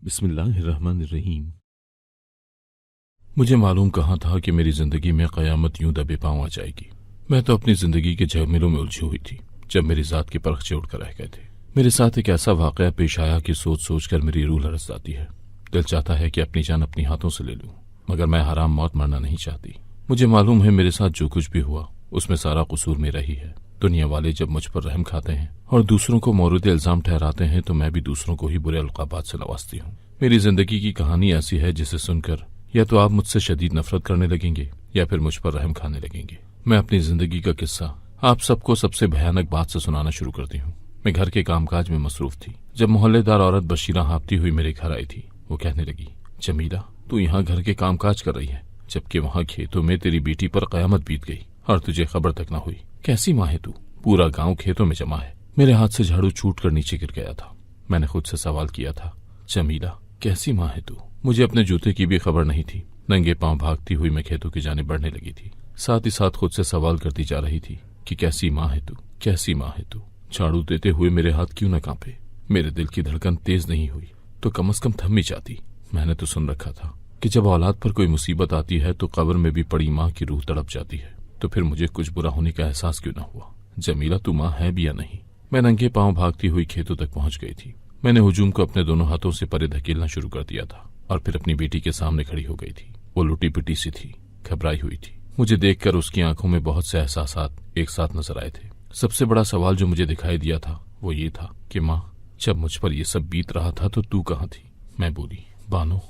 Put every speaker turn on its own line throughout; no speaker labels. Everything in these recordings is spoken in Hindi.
बिस्मिल्लाहिर्रहमानिर्रहीम। मुझे मालूम कहाँ था कि मेरी जिंदगी में कयामत यूं दबे पांव आ जाएगी। मैं तो अपनी जिंदगी के झमेलों में उलझी हुई थी जब मेरी जात के परखचे उड़कर रह गए थे। मेरे साथ एक ऐसा वाकया पेश आया कि सोच सोच कर मेरी रूह लरस जाती है। दिल चाहता है कि अपनी जान अपनी हाथों से ले लूं, मगर मैं हराम मौत मरना नहीं चाहती। मुझे मालूम है मेरे साथ जो कुछ भी हुआ उसमें सारा कसूर मेरा ही है। दुनिया वाले जब मुझ पर रहम खाते हैं और दूसरों को मौरूद इल्जाम ठहराते हैं तो मैं भी दूसरों को ही बुरे अलकाबात से नवाजती हूँ। मेरी जिंदगी की कहानी ऐसी है जिसे सुनकर या तो आप मुझसे शदीद नफरत करने लगेंगे या फिर मुझ पर रहम खाने लगेंगे। मैं अपनी जिंदगी का किस्सा आप सबको सबसे भयानक बात से सुनाना शुरू करती हूँ। मैं घर के कामकाज में मसरूफ थी जब मोहल्लेदार औरत बशीरा हाँपती हुई मेरे घर आई थी। वो कहने लगी, जमीला तू यहाँ घर के कामकाज कर रही है जबकि वहाँ खेतों में तेरी बेटी पर कयामत बीत गई और तुझे खबर तक न हुई। कैसी माँ है तू? पूरा गांव खेतों में जमा है। मेरे हाथ से झाड़ू छूट कर नीचे गिर गया था। मैंने खुद से सवाल किया था, जमीला कैसी माँ है तू? मुझे अपने जूते की भी खबर नहीं थी। नंगे पांव भागती हुई मैं खेतों की जानिब बढ़ने लगी थी। साथ ही साथ खुद से सवाल करती जा रही थी कि कैसी माँ है तू, कैसी माँ है तू? झाड़ू देते हुए मेरे हाथ क्यों न कांपे? मेरे दिल की धड़कन तेज नहीं हुई तो कम से कम थम ही जाती। मैंने तो सुन रखा था कि जब औलाद पर कोई मुसीबत आती है तो कब्र में भी पड़ी माँ की रूह तड़प जाती है। तो फिर मुझे कुछ बुरा होने का एहसास क्यों न हुआ? जमीला तू माँ है भी या नहीं? मैं नंगे पांव भागती हुई खेतों तक पहुंच गई थी। मैंने हुजूम को अपने दोनों हाथों से परे धकेलना शुरू कर दिया था और फिर अपनी बेटी के सामने खड़ी हो गई थी। वो लुटी पिटी सी थी, घबराई हुई थी। मुझे देखकर उसकी आंखों में बहुत से एहसासात एक साथ नजर आए थे। सबसे बड़ा सवाल जो मुझे दिखाई दिया था वो ये था कि माँ जब मुझ पर यह सब बीत रहा था तो तू कहाँ थी? मैं बोली, बानो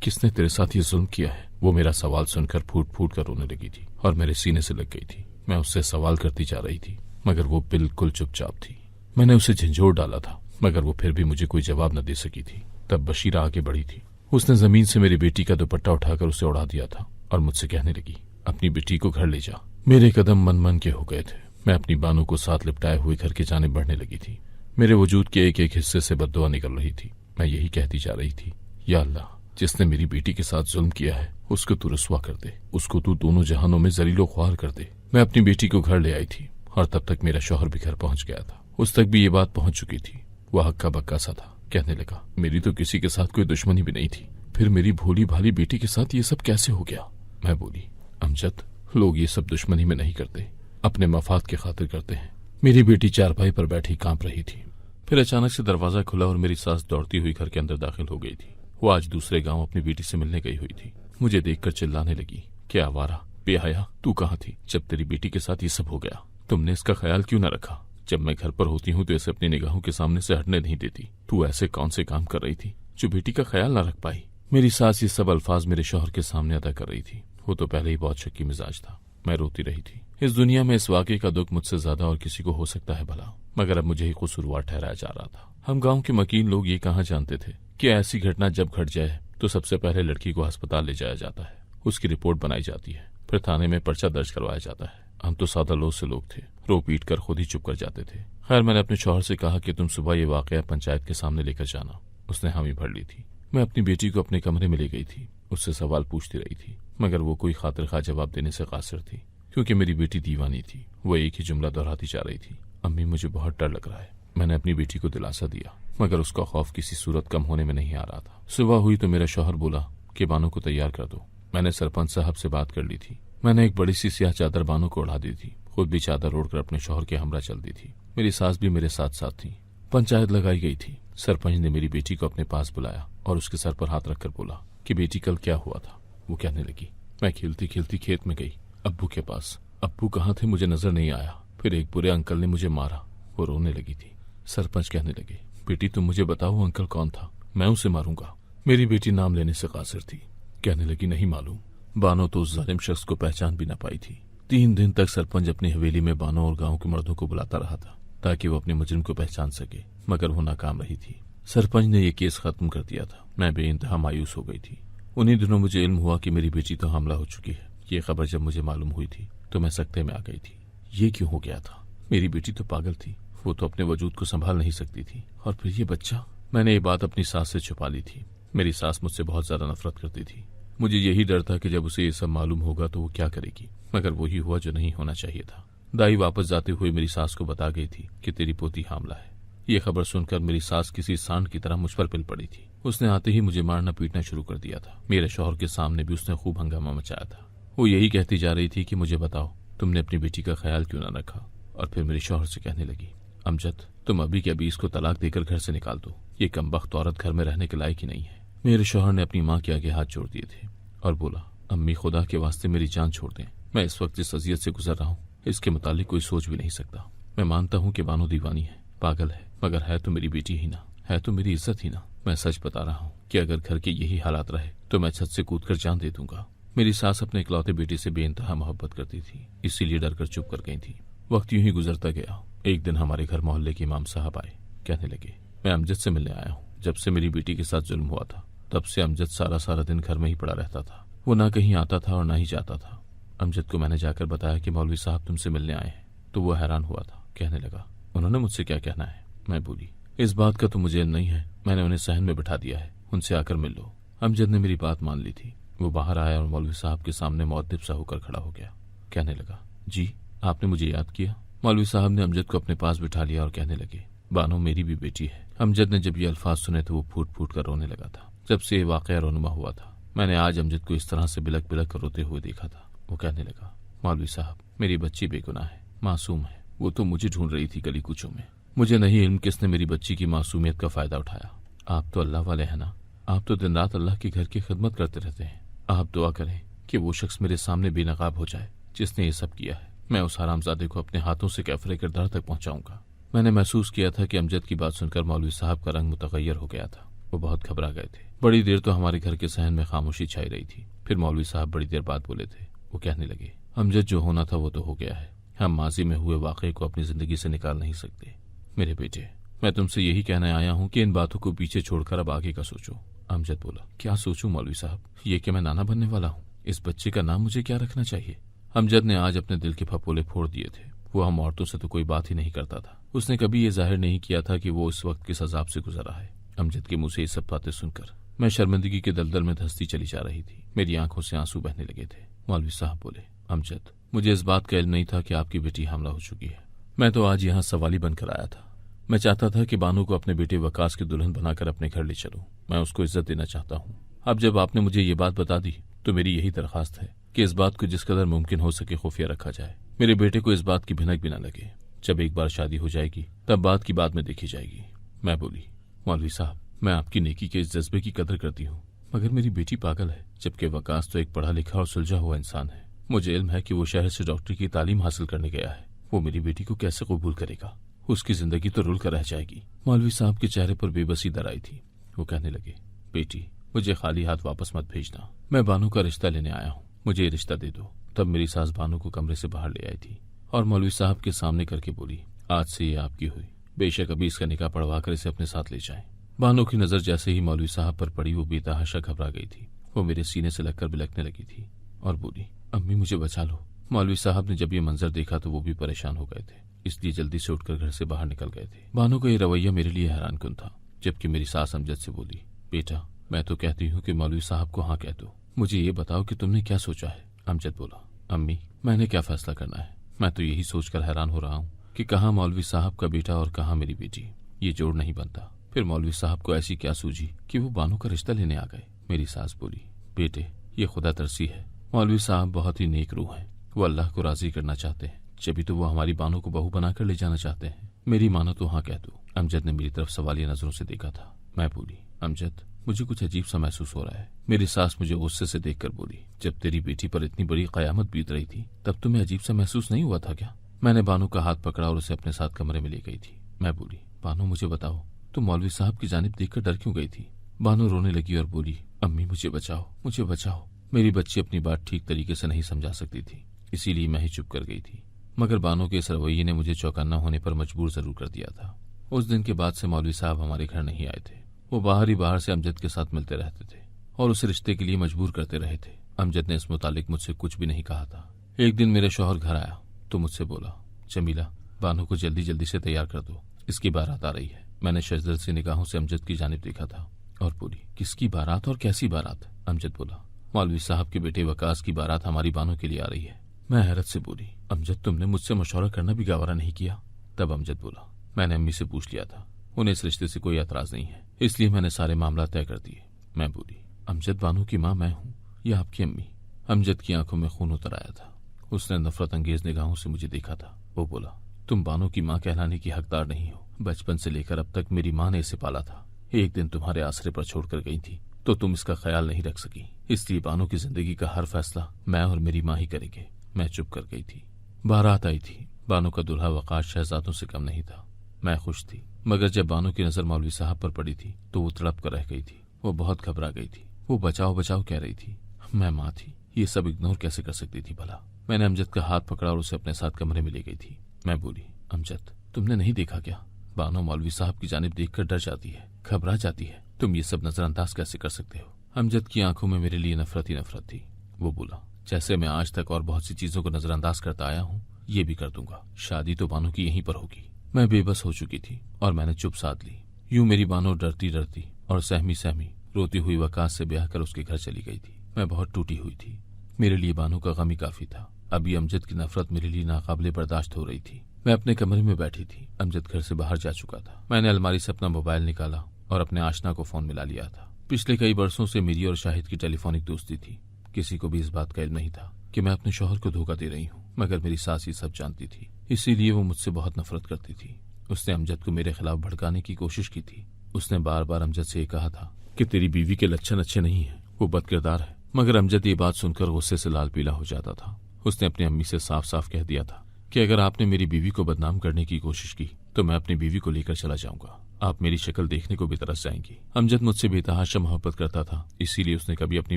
किसने तेरे साथ ये जुल्म किया है? वो मेरा सवाल सुनकर फूट फूट कर रोने लगी थी और मेरे सीने से लग गई थी। मैं उससे सवाल करती जा रही थी मगर वो बिल्कुल चुपचाप थी। मैंने उसे झंझोर डाला था मगर वो फिर भी मुझे कोई जवाब न दे सकी थी। तब बशीरा आगे बढ़ी थी। उसने जमीन से मेरी बेटी का दुपट्टा उठाकर उसे उड़ा दिया था और मुझसे कहने लगी, अपनी बेटी को घर ले जा। मेरे कदम मन मन के हो गए थे। मैं अपनी बानों को साथ लिपटाए हुए घर के जाने बढ़ने लगी थी। मेरे वजूद के एक एक हिस्से से बद्दुआ निकल रही थी। मैं यही कहती जा रही थी, या अल्लाह जिसने मेरी बेटी के साथ जुल्म किया है उसको तू रुस्वा कर दे, उसको तू दोनों जहानों में जलीलो ख्वार कर दे। मैं अपनी बेटी को घर ले आई थी और तब तक मेरा शौहर भी घर पहुंच गया था। उस तक भी ये बात पहुंच चुकी थी। वह हक्का बक्का सा था। कहने लगा, मेरी तो किसी के साथ कोई दुश्मनी भी नहीं थी, फिर मेरी भोली भाली बेटी के साथ ये सब कैसे हो गया? मैं बोली, अमजद लोग ये सब दुश्मनी में नहीं करते, अपने मफाद की खातिर करते हैं। मेरी बेटी चारपाई पर बैठी कांप रही थी। फिर अचानक से दरवाजा खुला और मेरी सास दौड़ती हुई घर के अंदर दाखिल हो गई थी। वो आज दूसरे गांव अपनी बेटी से मिलने गई हुई थी। मुझे देखकर चिल्लाने लगी, क्या आवारा बेहया तू कहाँ थी जब तेरी बेटी के साथ ये सब हो गया? तुमने इसका ख्याल क्यों न रखा? जब मैं घर पर होती हूँ तो इसे अपनी निगाहों के सामने से हटने नहीं देती। तू ऐसे कौन से काम कर रही थी जो बेटी का ख्याल न रख पाई? मेरी सास ये सब अल्फाज मेरे शौहर के सामने अदा कर रही थी। वो तो पहले ही बहुत शक्की मिजाज था। मैं रोती रही थी। इस दुनिया में इस वाकये का दुख मुझसे ज्यादा और किसी को हो सकता है भला, मगर अब मुझे ही कसूरवार ठहराया जा रहा था। हम गांव के मकीन लोग ये कहाँ जानते थे कि ऐसी घटना जब घट जाए तो सबसे पहले लड़की को अस्पताल ले जाया जाता है, उसकी रिपोर्ट बनाई जाती है, फिर थाने में पर्चा दर्ज करवाया जाता है। हम तो सादा लोग से लोग थे, रो पीट कर खुद ही चुप कर जाते थे। खैर मैंने अपने शौहर से कहा कि तुम सुबह ये वाकया पंचायत के सामने लेकर जाना। उसने हामी भर ली थी। मैं अपनी बेटी को अपने कमरे में ले गई थी। उससे सवाल पूछती रही थी मगर वो कोई खातिर खा जवाब देने से कासिर थी, क्योंकि मेरी बेटी दीवानी थी। वो एक ही जुमला दोहराती जा रही थी, अम्मी मुझे बहुत डर लग रहा है। मैंने अपनी बेटी को दिलासा दिया मगर उसका खौफ किसी सूरत कम होने में नहीं आ रहा था। सुबह हुई तो मेरा शौहर बोला कि बानों को तैयार कर दो। मैंने सरपंच साहब से बात कर ली थी। मैंने एक बड़ी सी स्याह चादर बानों को उड़ा दी थी। खुद भी चादर ओढ़कर अपने शौहर के हमरा चल दी थी। मेरी सास भी मेरे साथ साथ थी। पंचायत लगाई गई थी। सरपंच ने मेरी बेटी को अपने पास बुलाया और उसके सर पर हाथ रखकर बोला कि बेटी कल क्या हुआ था? वो कहने लगी, मैं खेलती खेलती खेत में गई अब्बू के पास। अब्बू कहाँ थे मुझे नजर नहीं आया। फिर एक बुरे अंकल ने मुझे मारा। वो रोने लगी थी। सरपंच कहने लगे, बेटी तुम मुझे बताओ अंकल कौन था, मैं उसे मारूंगा। मेरी बेटी नाम लेने से कासिर थी। कहने लगी, नहीं मालूम। बानो तो उस जालिम शख्स को पहचान भी न पाई थी। 3 दिन तक सरपंच अपनी हवेली में बानो और गांव के मर्दों को बुलाता रहा था ताकि वो अपने मुजरिम को पहचान सके, मगर वो नाकाम रही थी। सरपंच ने यह केस खत्म कर दिया था। मैं बेइंतहा मायूस हो गई थी। उन्हीं दिनों मुझे इल्म हुआ कि मेरी बेटी तो हमला हो चुकी है। ये खबर जब मुझे मालूम हुई थी तो मैं सख्ते में आ गई थी। ये क्यों हो गया था? मेरी बेटी तो पागल थी। वो तो अपने वजूद को संभाल नहीं सकती थी, और फिर ये बच्चा। मैंने ये बात अपनी सास से छुपा ली थी। मेरी सास मुझसे बहुत ज्यादा नफरत करती थी। मुझे यही डर था कि जब उसे ये सब मालूम होगा तो वो क्या करेगी, मगर वही हुआ जो नहीं होना चाहिए था। दाई वापस जाते हुए मेरी सास को बता गई थी कि तेरी पोती हामला है। ये खबर सुनकर मेरी सास किसी सांड की तरह मुझ पर पिल पड़ी थी। उसने आते ही मुझे मारना पीटना शुरू कर दिया था। मेरे शौहर के सामने भी उसने खूब हंगामा मचाया था। वो यही कहती जा रही थी कि मुझे बताओ तुमने अपनी बेटी का ख्याल क्यों ना रखा। और फिर मेरे शौहर से कहने लगी, अमजद तुम अभी के अभी इसको तलाक देकर घर से निकाल दो, ये कमबख्त औरत घर में रहने के लायक ही नहीं है। मेरे शौहर ने अपनी माँ के आगे हाथ जोड़ दिए थे और बोला, अम्मी खुदा के वास्ते मेरी जान छोड़ दें। मैं इस वक्त जिस अजियत से गुजर रहा हूँ इसके मुतालिक कोई सोच भी नहीं सकता। मैं मानता हूँ कि बानो दीवानी है, पागल है, मगर है तो मेरी बेटी ही ना, है तो मेरी इज्जत ही ना। मैं सच बता रहा हूँ कि अगर घर के यही हालात रहे तो मैं छत से कूदकर जान दे दूंगा। मेरी सास अपने इकलौते बेटे से बेइंतहा मोहब्बत करती थी, इसीलिए डर कर चुप कर गई थी। वक्त यूं ही गुजरता गया। एक दिन हमारे घर मोहल्ले के इमाम साहब आए। कहने लगे, मैं अमजद से मिलने आया हूँ। जब से मेरी बेटी के साथ जुल्म हुआ था तब से अमजद सारा सारा दिन घर में ही पड़ा रहता था। वो ना कहीं आता था और ना ही जाता था। अमजद को मैंने जाकर बताया कि मौलवी साहब तुमसे मिलने आए हैं तो वो हैरान हुआ था। कहने लगा, उन्होंने मुझसे क्या कहना है? मैं बोली, इस बात का तो मुझे इल्म नहीं है, मैंने उन्हें सहन में बिठा दिया है, उनसे आकर मिल लो। अमजद ने मेरी बात मान ली थी। वो बाहर आया और मौलवी साहब के सामने मुअद्दिब सा होकर खड़ा हो गया। कहने लगा, जी आपने मुझे याद किया? मौलवी साहब ने अमजद को अपने पास बिठा लिया और कहने लगे, बानो मेरी भी बेटी है। अमजद ने जब ये अल्फाज सुने तो वो फूट फूट कर रोने लगा था। जब से ये वाकया रोनुमा हुआ था मैंने आज अमजद को इस तरह से बिलक बिलक कर रोते हुए देखा था। वो कहने लगा, मौलवी साहब मेरी बच्ची बेगुनाह है, मासूम है, वो तो मुझे ढूंढ रही थी गली कूचों में। मुझे नहीं इल्म किसने मेरी बच्ची की मासूमियत का फायदा उठाया। आप तो अल्लाह वाले हैं ना, आप तो दिन रात अल्लाह के घर की खिदमत करते रहते हैं। आप दुआ करें कि वो शख्स मेरे सामने बेनकाब हो जाए जिसने ये सब किया है। मैं उस हरामजादे को अपने हाथों से कैफरे किरदार तक पहुंचाऊंगा। मैंने महसूस किया था कि अमजद की बात सुनकर मौलवी साहब का रंग मुतगय्यर हो गया था। वो बहुत घबरा गए थे। बड़ी देर तो हमारे घर के सहन में खामोशी छाई रही थी। फिर मौलवी साहब बड़ी देर बाद बोले थे। वो कहने लगे, अमजद जो होना था वो तो हो गया है, हम माजी में हुए वाकये को अपनी जिंदगी से निकाल नहीं सकते। मेरे बेटे मैं तुमसे यही कहने आया हूँ कि इन बातों को पीछे छोड़कर अब आगे का सोचो। अमजद बोला, क्या सोचूं मौलवी साहब? ये कि मैं नाना बनने वाला हूँ, इस बच्चे का नाम मुझे क्या रखना चाहिए? अमजद ने आज अपने दिल के फपोले फोड़ दिए थे। वो हम औरतों से तो कोई बात ही नहीं करता था। उसने कभी ये जाहिर नहीं किया था कि वो इस वक्त किस अजाब से गुजरा है। अमजद के मुंह से ये सब बातें सुनकर मैं शर्मिंदगी के दलदल में धंसती चली जा रही थी। मेरी आंखों से आंसू बहने लगे थे। मौलवी साहब बोले, अमजद मुझे इस बात का इल्म नहीं था कि आपकी बेटी हमला हो चुकी है। मैं तो आज यहाँ सवाली बनकर आया था। मैं चाहता था कि बानो को अपने बेटे वकास की दुल्हन बनाकर अपने घर ले चलूं। मैं उसको इज्जत देना चाहता हूँ। अब जब आपने मुझे ये बात बता दी तो मेरी यही दरखास्त है कि इस बात को जिस कदर मुमकिन हो सके खुफिया रखा जाए। मेरे बेटे को इस बात की भिनक भी न लगे। जब एक बार शादी हो जाएगी तब बात की बाद में देखी जाएगी। मैं बोली, मौलवी साहब मैं आपकी नेकी के इस जज्बे की कदर करती हूँ, मगर मेरी बेटी पागल है, जबकि वकास तो एक पढ़ा लिखा और सुलझा हुआ इंसान है। मुझे इल्म है कि वो शहर से डॉक्टरी की तालीम हासिल करने गया है। वो मेरी बेटी को कैसे कबूल करेगा? उसकी जिंदगी तो रुल कर रह जाएगी। मौलवी साहब के चेहरे पर बेबसी दर आई थी। वो कहने लगे, बेटी मुझे खाली हाथ वापस मत भेजना। मैं बानो का रिश्ता लेने आया हूँ, मुझे ये रिश्ता दे दो। तब मेरी सास बानो को कमरे से बाहर ले आई थी और मौलवी साहब के सामने करके बोली, आज से ये आपकी हुई, बेशक अभी इसका निकाह पढ़वा कर इसे अपने साथ ले जाएं। बानो की नजर जैसे ही मौलवी साहब पर पड़ी वो बेतहाशा घबरा गई थी। वो मेरे सीने से लगकर बिलखने लगी थी और बोली, अम्मी मुझे बचा लो। मौलवी साहब ने जब ये मंजर देखा तो वो भी परेशान हो गए थे, इसलिए जल्दी से उठकर घर से बाहर निकल गए थे। बानो का ये रवैया मेरे लिए हैरानकुन था। जबकि मेरी सास अमजद से बोली, बेटा मैं तो कहती हूँ कि मौलवी साहब को हाँ कह दो। मुझे ये बताओ कि तुमने क्या सोचा है? अमजद बोला, अम्मी मैंने क्या फैसला करना है, मैं तो यही सोचकर हैरान हो रहा हूँ कि कहाँ मौलवी साहब का बेटा और कहाँ मेरी बेटी। ये जोड़ नहीं बनता। फिर मौलवी साहब को ऐसी क्या सूझी कि वो बानो का रिश्ता लेने आ गए। मेरी सास बोली, बेटे ये खुदा तरसी है। मौलवी साहब बहुत ही नेक रूह हैं, वो अल्लाह को राजी करना चाहते हैं, जब तो वो हमारी बानो को बहू बनाकर ले जाना चाहते हैं। मेरी मानो तो हाँ कह दो। अमजद ने मेरी तरफ सवालिया नजरों से देखा था। मैं बोली, अमजद मुझे कुछ अजीब सा महसूस हो रहा है। मेरी सास मुझे गुस्से से देखकर बोली, जब तेरी बेटी पर इतनी बड़ी कयामत बीत रही थी तब तुम्हें अजीब सा महसूस नहीं हुआ था क्या? मैंने बानो का हाथ पकड़ा और उसे अपने साथ कमरे में ले गई थी। मैं बोली, बानो मुझे बताओ तुम मौलवी साहब की जानिब देखकर डर क्यों गई थी? बानो रोने लगी और बोली, अम्मी मुझे बचाओ, मुझे बचाओ। मेरी बच्ची अपनी बात ठीक तरीके से नहीं समझा सकती थी, इसीलिए मैं ही चुप कर गई थी। मगर बानो के इस रवैये ने मुझे चौकन्ना होने पर मजबूर जरूर कर दिया था। उस दिन के बाद से मौलवी साहब हमारे घर नहीं आए थे। वो बाहर ही बाहर से अमजद के साथ मिलते रहते थे और उस रिश्ते के लिए मजबूर करते रहे थे। अमजद ने इस मुतालिक मुझसे कुछ भी नहीं कहा था। एक दिन मेरे शौहर घर आया तो मुझसे बोला, जमीला बानो को जल्दी जल्दी से तैयार कर दो, इसकी बारात आ रही है। मैंने शजदर से निगाहों से अमजद की जानिब देखा था और बोली, किसकी बारात और कैसी बारात? अमजद बोला, मौलवी साहब के बेटे वकास की बारात हमारी बानो के लिए आ रही है। मैं हैरत से बोली, अमजद तुमने मुझसे मशवरा करना भी गवारा नहीं किया? तब अमजद बोला, मैंने अम्मी से पूछ लिया था, उन्हें इस रिश्ते से कोई एतराज नहीं है, इसलिए मैंने सारे मामला तय कर दिए। मैं बोली, अमजद, बानो की माँ मैं हूँ, या आपकी अम्मी? अमजद की आंखों में खून उतर आया था। उसने नफरत अंगेज निगाहों से मुझे देखा था। वो बोला, तुम बानो की माँ कहलाने की हकदार नहीं हो। बचपन से लेकर अब तक मेरी माँ ने इसे पाला था। एक दिन तुम्हारे आसरे पर छोड़कर गई थी तो तुम इसका ख्याल नहीं रख सकी, इसलिए बानो की जिंदगी का हर फैसला मैं और मेरी माँ ही करेंगे। मैं चुप कर गई थी। बारात आई थी। बानो का दूल्हा वक़ार शहजादों से कम नहीं था। मैं खुश थी, मगर जब बानो की नजर मौलवी साहब पर पड़ी थी तो वो तड़प कर रह गई थी। वो बहुत घबरा गई थी। वो बचाओ बचाओ कह रही थी। मैं माँ थी, ये सब इग्नोर कैसे कर सकती थी भला? मैंने अमजद का हाथ पकड़ा और उसे अपने साथ कमरे में ले गई थी। मैं बोली, अमजद, तुमने नहीं देखा क्या? बानो मौलवी साहब की जानिब देखकर डर जाती है, घबरा जाती है। तुम ये सब नजरअंदाज कैसे कर सकते हो? अमजद की आंखों में मेरे लिए नफरत ही नफरत थी। वो बोला, जैसे मैं आज तक और बहुत सी चीजों को नजरअंदाज करता आया हूँ, ये भी कर दूंगा। शादी तो बानो की यहीं पर होगी। मैं बेबस हो चुकी थी और मैंने चुप साध ली। यूं मेरी बानो डरती डरती और सहमी सहमी रोती हुई वकास से ब्याह कर उसके घर चली गई थी। मैं बहुत टूटी हुई थी। मेरे लिए बानो का गम ही काफी था। अभी अमजद की नफरत मेरे लिए नाकाबिले बर्दाश्त हो रही थी। मैं अपने कमरे में बैठी थी। अमजद घर से बाहर जा चुका था। मैंने अलमारी से अपना मोबाइल निकाला और अपने आशना को फोन मिला लिया था। पिछले कई बरसों से मेरी और शाहिद की टेलीफोनिक दोस्ती थी। किसी को भी इस बात का इल्म नहीं था कि मैं अपने शौहर को धोखा दे रही हूँ, मगर मेरी सास ये सब जानती थी, इसीलिए वो मुझसे बहुत नफरत करती थी। उसने अमजद को मेरे खिलाफ भड़काने की कोशिश की थी। उसने बार बार अमजद से ये कहा था कि तेरी बीवी के लक्षण अच्छे नहीं है, वो बदकिरदार है। मगर अमजद ये बात सुनकर गुस्से से लाल पीला हो जाता था। उसने अपनी अम्मी से साफ साफ कह दिया था कि अगर आपने मेरी बीवी को बदनाम करने की कोशिश की तो मैं अपनी बीवी को लेकर चला जाऊंगा। आप मेरी शक्ल देखने को भी तरस जाएंगी। अमजद मुझसे बेतहाशा मोहब्बत करता था, इसीलिए उसने कभी अपनी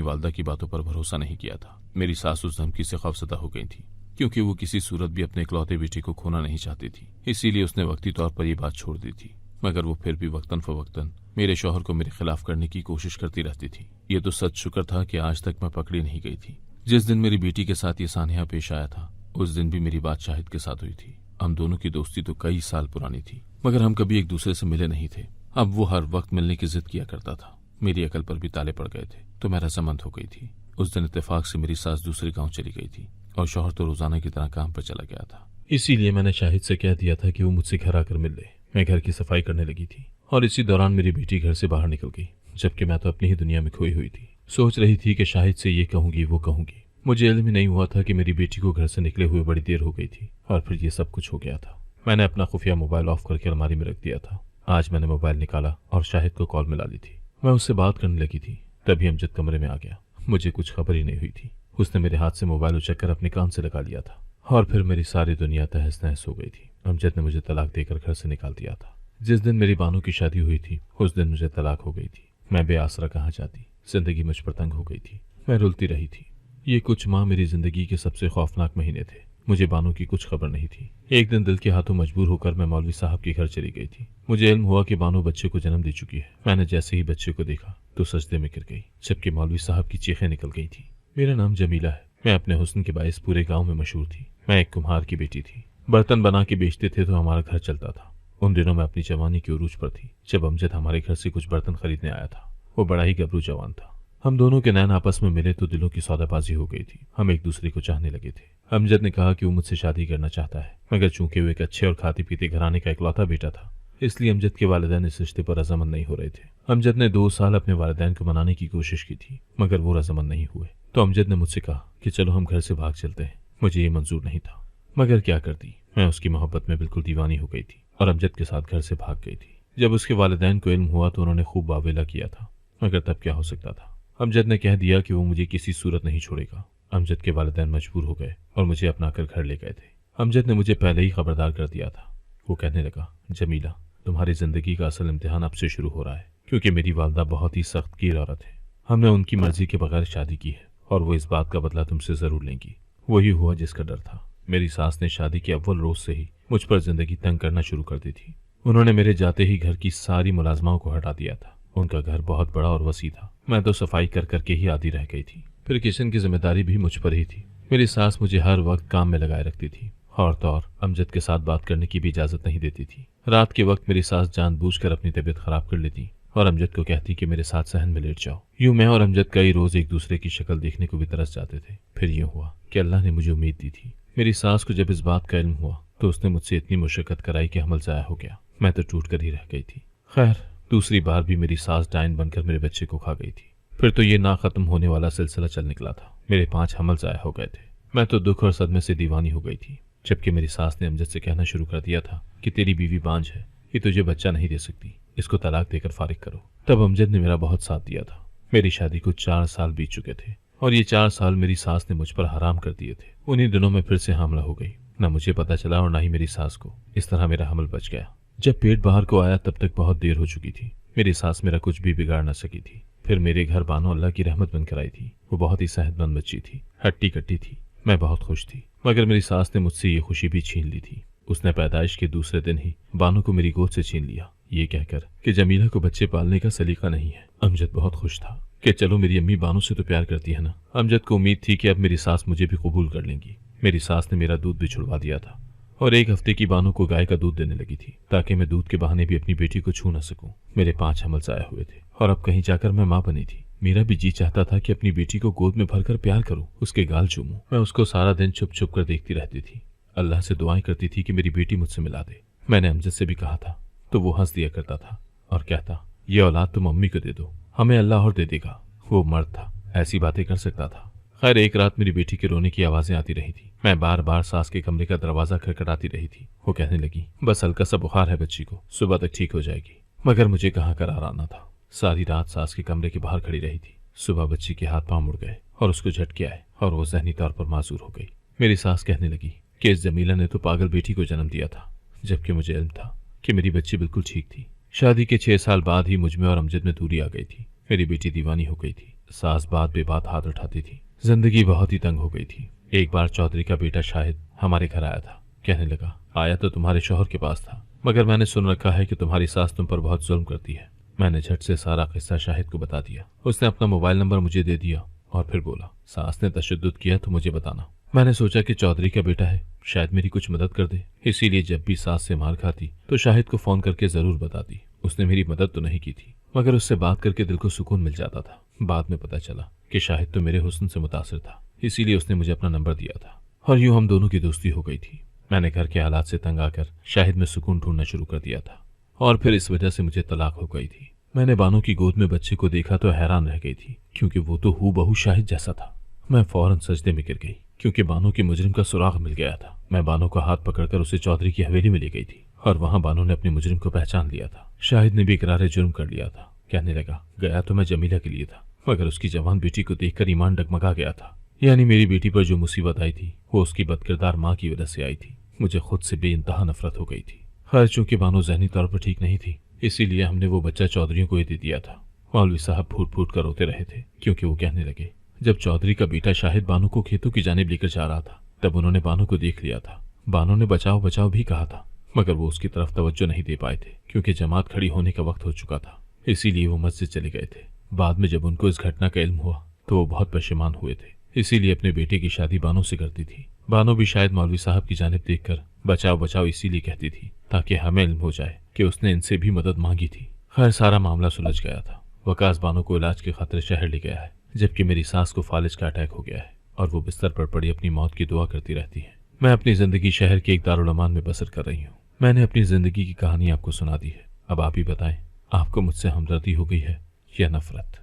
वालदा की बातों पर भरोसा नहीं किया था। मेरी सास उस धमकी से खौफजदा हो गई थी, क्योंकि वो किसी सूरत भी अपने इकलौते बेटे को खोना नहीं चाहती थी। इसीलिए उसने वक्ती तौर पर यह बात छोड़ दी थी, मगर वो फिर भी वक्तन फवक्तन मेरे शौहर को मेरे खिलाफ करने की कोशिश करती रहती थी। ये तो सच शुक्र था कि आज तक मैं पकड़ी नहीं गई थी। जिस दिन मेरी बेटी के साथ ये सानिया पेश आया था, उस दिन भी मेरी बात शाहिद के साथ हुई थी। हम दोनों की दोस्ती तो कई साल पुरानी थी, मगर हम कभी एक दूसरे से मिले नहीं थे। अब वो हर वक्त मिलने की जिद किया करता था। मेरी अकल पर भी ताले पड़ गए थे, तो मैं रजामंद हो गई थी। उस दिन इत्तेफाक से मेरी सास दूसरे गांव चली गई थी और शौहर तो रोजाना की तरह काम पर चला गया था। इसीलिए मैंने शाहिद से कह दिया था कि वो मुझसे घर आकर मिल ले। मैं घर की सफाई करने लगी थी और इसी दौरान मेरी बेटी घर से बाहर निकल गई, जबकि मैं तो अपनी ही दुनिया में खोई हुई थी। सोच रही थी कि शाहिद से ये कहूंगी वो कहूंगी। मुझे इल्म ही नहीं हुआ था कि मेरी बेटी को घर से निकले हुए बड़ी देर हो गई थी और फिर ये सब कुछ हो गया था। मैंने अपना खुफिया मोबाइल ऑफ करके अलमारी में रख दिया था। आज मैंने मोबाइल निकाला और शाहिद को कॉल मिला ली थी। मैं उससे बात करने लगी थी, तभी अमजद कमरे में आ गया। मुझे कुछ खबर ही नहीं हुई थी। उसने मेरे हाथ से मोबाइल उचककर अपने कान से लगा लिया था और फिर मेरी सारी दुनिया तहस नहस हो गई थी। अमजद ने मुझे तलाक देकर घर से निकाल दिया था। जिस दिन मेरी बानो की शादी हुई थी, उस दिन मुझे तलाक हो गई थी। मैं बेआसरा कहाँ जाती। जिंदगी मुझ पर तंग हो गई थी। मैं रुलती रही थी। ये कुछ माह मेरी जिंदगी के सबसे खौफनाक महीने थे। मुझे बानो की कुछ खबर नहीं थी। एक दिन दिल के हाथों मजबूर होकर मैं मौलवी साहब के घर चली गई थी। मुझे इल्म हुआ कि बानो बच्चे को जन्म दे चुकी है। मैंने जैसे ही बच्चे को देखा तो सजदे में गिर गई, जबकि मौलवी साहब की चीखें निकल गई थी। मेरा नाम जमीला है। मैं अपने हुस्न के बायस पूरे गाँव में मशहूर थी। मैं एक कुम्हार की बेटी थी। बर्तन बना के बेचते थे तो हमारा घर चलता था। उन दिनों में अपनी जवानी की उरूज पर थी जब अमजद हमारे घर से कुछ बर्तन खरीदने आया था। वो बड़ा ही गबरू जवान था। हम दोनों के नैन आपस में मिले तो दिलों की सौदाबाजी हो गई थी। हम एक दूसरे को चाहने लगे थे। अमजद ने कहा कि वो मुझसे शादी करना चाहता है, मगर चूंकि वो एक अच्छे और खाते पीते घराने का इकलौता बेटा था, इसलिए अमजद के वालिदैन इस रिश्ते पर रजामंद नहीं हो रहे थे। अमजद ने 2 साल अपने वालिदैन को मनाने की कोशिश की थी, मगर वो रजामंद नहीं हुए। तो अमजद ने मुझसे कहा कि चलो हम घर से भाग चलते हैं। मुझे ये मंजूर नहीं था, मगर क्या करती। मैं उसकी मोहब्बत में बिल्कुल दीवानी हो गई थी और अमजद के साथ घर से भाग गई थी। जब उसके वालिदैन को इल्म हुआ तो उन्होंने खूब वावेला किया था, मगर तब क्या हो सकता था। अमजद ने कह दिया कि वो मुझे किसी सूरत नहीं छोड़ेगा। अमजद के वालिदैन मजबूर हो गए और मुझे अपनाकर घर ले गए थे। अमजद ने मुझे पहले ही खबरदार कर दिया था। वो कहने लगा, जमीला, तुम्हारी जिंदगी का असल इम्तिहान अब से शुरू हो रहा है, क्योंकि मेरी वालदा बहुत ही सख्त कीर औरत है। हमने उनकी मर्जी के बगैर शादी की है और वो इस बात का बदला तुमसे जरूर लेंगी। वही हुआ जिसका डर था। मेरी सास ने शादी के अव्वल रोज से ही मुझ पर जिंदगी तंग करना शुरू कर दी थी। उन्होंने मेरे जाते ही घर की सारी मुलाजमाओं को हटा दिया था। उनका घर बहुत बड़ा और वसी था। मैं तो सफाई कर करके ही आदी रह गई थी। फिर किचन की जिम्मेदारी भी मुझ पर ही थी। मेरी सास मुझे हर वक्त काम में लगाए रखती थी और तो और अमजद के साथ बात करने की भी इजाजत नहीं देती थी। रात के वक्त मेरी सास जानबूझकर अपनी तबीयत खराब कर लेती और अमजद को कहती कि मेरे साथ सहन में लेट जाओ। यूं मैं और अमजद कई रोज एक दूसरे की शक्ल देखने को भी तरस जाते थे। फिर यूं हुआ कि अल्लाह ने मुझे उम्मीद दी थी। मेरी सास को जब इस बात का इल्म हुआ तो उसने मुझसे इतनी मुशक्कत कराई कि हमल ज़ाया हो गया। मैं तो टूट कर ही रह गई थी। खैर, दूसरी बार भी मेरी सास डायन बनकर मेरे बच्चे को खा गई थी। फिर तो ये ना खत्म होने वाला सिलसिला चल निकला था। मेरे 5 हमल ज़ाया हो गए थे। मैं तो दुख और सदमे से दीवानी हो गई थी, जबकि मेरी सास ने अमजद से कहना शुरू कर दिया था कि तेरी बीवी बांझ है, ये तुझे बच्चा नहीं दे सकती, इसको तलाक देकर फारिग करो। तब अमजद ने मेरा बहुत साथ दिया था। मेरी शादी को 4 साल बीत चुके थे और ये 4 साल मेरी सास ने मुझ पर हराम कर दिए थे। उन्हीं दिनों में फिर से हामला हो गई। न मुझे पता चला और न ही मेरी सास को। इस तरह मेरा हमल बच गया। जब पेट बाहर को आया तब तक बहुत देर हो चुकी थी। मेरी सास मेरा कुछ भी बिगाड़ न सकी थी। फिर मेरे घर बानो अल्लाह की रहमत बनकर आई थी। वो बहुत ही सेहतमंद बच्ची थी, हट्टी कट्टी थी। मैं बहुत खुश थी, मगर मेरी सास ने मुझसे ये खुशी भी छीन ली थी। उसने पैदाइश के दूसरे दिन ही बानो को मेरी गोद से छीन लिया, ये कहकर कि जमीला को बच्चे पालने का सलीका नहीं है। अमजद बहुत खुश था कि चलो मेरी अम्मी बानो से तो प्यार करती है ना। अमजद को उम्मीद थी कि अब मेरी सास मुझे भी कबूल कर लेंगी। मेरी सास ने मेरा दूध भी छुड़वा दिया था और 1 हफ्ते की बानो को गाय का दूध देने लगी थी, ताकि मैं दूध के बहाने भी अपनी बेटी को छू न सकूं। मेरे 5 हमल ज़ाया हुए थे और अब कहीं जाकर मैं माँ बनी थी। मेरा भी जी चाहता था कि अपनी बेटी को गोद में भरकर प्यार करूं, उसके गाल चूमूं। मैं उसको सारा दिन चुप चुप कर देखती रहती थी। अल्लाह से दुआएं करती थी कि मेरी बेटी मुझसे मिला दे। मैंने अमजद से भी कहा था तो वो हंस दिया करता था और कहता, ये औलाद तुम अम्मी को दे दो, हमें अल्लाह और दे देगा। वो मर्द था, ऐसी बातें कर सकता था। खैर, एक रात मेरी बेटी के रोने की आवाजें आती रही थी। मैं बार बार सास के कमरे का दरवाजा खटखटाती रही थी। वो कहने लगी, बस हल्का सा बुखार है बच्ची को, सुबह तक ठीक हो जाएगी। मगर मुझे कहाँ करार आना था। सारी रात सास के कमरे के बाहर खड़ी रही थी। सुबह बच्ची के हाथ पांव मुड़ गए और उसको झटके आए और वो ज़हनी तौर पर माजूर हो गई। मेरी सास कहने लगी कि इस जमीला ने तो पागल बेटी को जन्म दिया था, जबकि मुझे इल्म था कि मेरी बच्ची बिल्कुल ठीक थी। शादी के 6 साल बाद ही मुझ में और अमजद में दूरी आ गई थी। मेरी बेटी दीवानी हो गई थी। सास बात बेबात हाथ उठाती थी। जिंदगी बहुत ही तंग हो गई थी। एक बार चौधरी का बेटा शाहिद हमारे घर आया था। कहने लगा, आया तो तुम्हारे शौहर के पास था, मगर मैंने सुन रखा है कि तुम्हारी सास तुम पर बहुत जुल्म करती है। मैंने झट से सारा किस्सा शाहिद को बता दिया। उसने अपना मोबाइल नंबर मुझे दे दिया और फिर बोला, सास ने तशद्दुद किया तो मुझे बताना। मैंने सोचा कि चौधरी का बेटा है, शायद मेरी कुछ मदद कर दे, इसीलिए जब भी सास से मार खाती तो शाहिद को फोन करके जरूर बताती। उसने मेरी मदद तो नहीं की थी, मगर उससे बात करके दिल को सुकून मिल जाता था। बाद में पता चला कि शाहिद तो मेरे हुस्न से मुतासिर था, इसीलिए उसने मुझे अपना नंबर दिया था और यूं हम दोनों की दोस्ती हो गई थी। मैंने घर के हालात से तंग आकर शाहिद में सुकून ढूंढना शुरू कर दिया था और फिर इस वजह से मुझे तलाक हो गई थी। मैंने बानो की गोद में बच्चे को देखा तो हैरान रह गई थी, क्योंकि वो तो हूबहू शाहिद जैसा था। मैं फौरन सजदे में गिर गई, क्योंकि बानो की मुजरिम का सुराग मिल गया था। मैं बानो का हाथ पकड़कर उसे चौधरी की हवेली में ले गई थी और वहां बानो ने अपने मुजरिम को पहचान लिया था। शाहिद ने भी इकरार जुर्म कर लिया था। कहने लगा, गया तो मैं जमीला के लिए था, मगर उसकी जवान बेटी को देखकर ईमान डगमगा गया था। यानी मेरी बेटी पर जो मुसीबत आई थी वो उसकी बदकिरदार माँ की वजह से आई थी। मुझे खुद से बेइंतहा नफरत हो गई थी। खैर, चूंकि बानो जहनी तौर पर ठीक नहीं थी, इसीलिए हमने वो बच्चा चौधरियों को ही दे दिया था। मौलवी साहब फूट फूट कर रोते रहे थे, क्योंकि वो कहने लगे, जब चौधरी का बेटा शाहिद बानो को खेतों की जानिब लेकर जा रहा था तब उन्होंने बानो को देख लिया था। बानो ने बचाओ बचाओ भी कहा था, मगर वो उसकी तरफ तवज्जो नहीं दे पाए थे, क्योंकि जमात खड़ी होने का वक्त हो चुका था। इसीलिए वो मस्जिद चले गए थे। बाद में जब उनको इस घटना का इल्म हुआ तो वो बहुत परेशान हुए थे, इसीलिए अपने बेटे की शादी बानो से करती थी। बानो भी शायद मौलवी साहब की जानिब देखकर बचाओ बचाओ इसीलिए कहती थी ताकि हमें इल्म हो जाए कि उसने इनसे भी मदद मांगी थी। खैर, सारा मामला सुलझ गया था। वकास बानो को इलाज के खातिर शहर ले गया है, जबकि मेरी सास को फालिज का अटैक हो गया है और वो बिस्तर पर पड़ी अपनी मौत की दुआ करती रहती है। मैं अपनी जिंदगी शहर के एक दारुल अमान में बसर कर रही हूँ। मैंने अपनी जिंदगी की कहानी आपको सुना दी है। अब आप ही बताएं, आपको मुझसे हमदर्दी हो गई है या नफरत?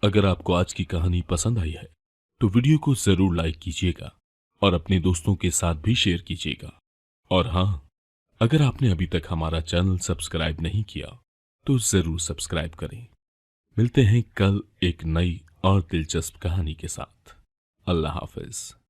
अगर आपको आज की कहानी पसंद आई है तो वीडियो को जरूर लाइक कीजिएगा और अपने दोस्तों के साथ भी शेयर कीजिएगा। और हाँ, अगर आपने अभी तक हमारा चैनल सब्सक्राइब नहीं किया तो जरूर सब्सक्राइब करें। मिलते हैं कल एक नई और दिलचस्प कहानी के साथ। अल्लाह हाफिज।